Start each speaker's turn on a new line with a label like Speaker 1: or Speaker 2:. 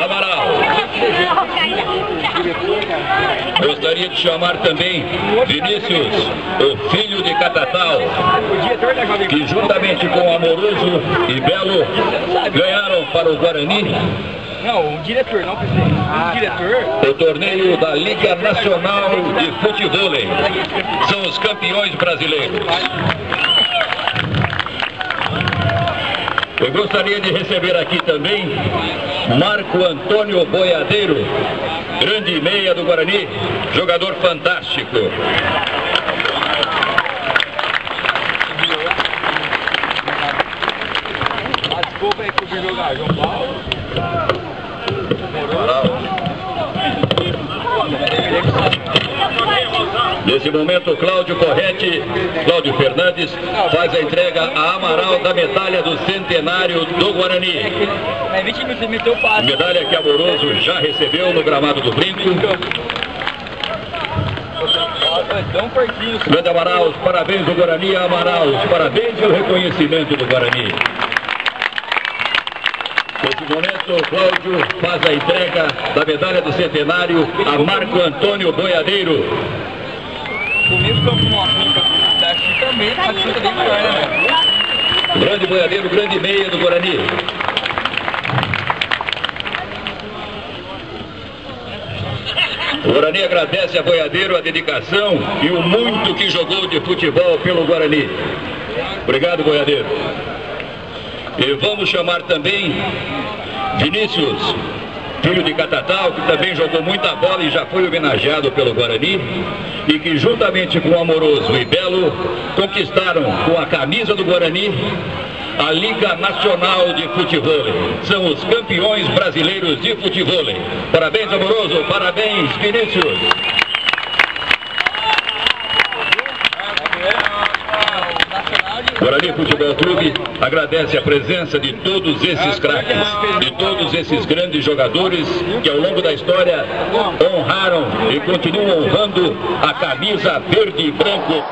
Speaker 1: Amaral. Gostaria de chamar também Vinícius, o filho de Catatal, que juntamente com Amoroso e Belo ganharam para o Guarani.
Speaker 2: Não, o diretor, não o presidente. O diretor.
Speaker 1: O torneio da Liga Nacional de Futebol. São os campeões brasileiros. Eu gostaria de receber aqui também Marco Antônio Boiadeiro, grande meia do Guarani, jogador fantástico.
Speaker 2: Desculpa aí que eu vim jogar, João Paulo.
Speaker 1: Nesse momento, Cláudio Fernandes faz a entrega a Amaral da medalha do centenário do Guarani. Medalha que Amoroso já recebeu no gramado do Brinco. Grande Amaral, os parabéns do Guarani. Amaral, os parabéns e o reconhecimento do Guarani. Nesse momento, Cláudio faz a entrega da medalha do centenário a Marco Antônio Boiadeiro.
Speaker 2: Comigo daqui também, a disputa bem maior, né?
Speaker 1: Grande Boiadeiro, grande meia do Guarani. O Guarani agradece a Boiadeiro a dedicação e o muito que jogou de futebol pelo Guarani. Obrigado, Boiadeiro. E vamos chamar também Vinícius, filho de Catatal, que também jogou muita bola e já foi homenageado pelo Guarani, e que juntamente com Amoroso e Belo conquistaram com a camisa do Guarani a Liga Nacional de Futebol. São os campeões brasileiros de futebol. Parabéns, Amoroso, parabéns, Vinícius. Guarani Futebol Clube agradece a presença de todos esses craques, de todos esses grandes jogadores que ao longo da história honraram e continuam honrando a camisa verde e branco.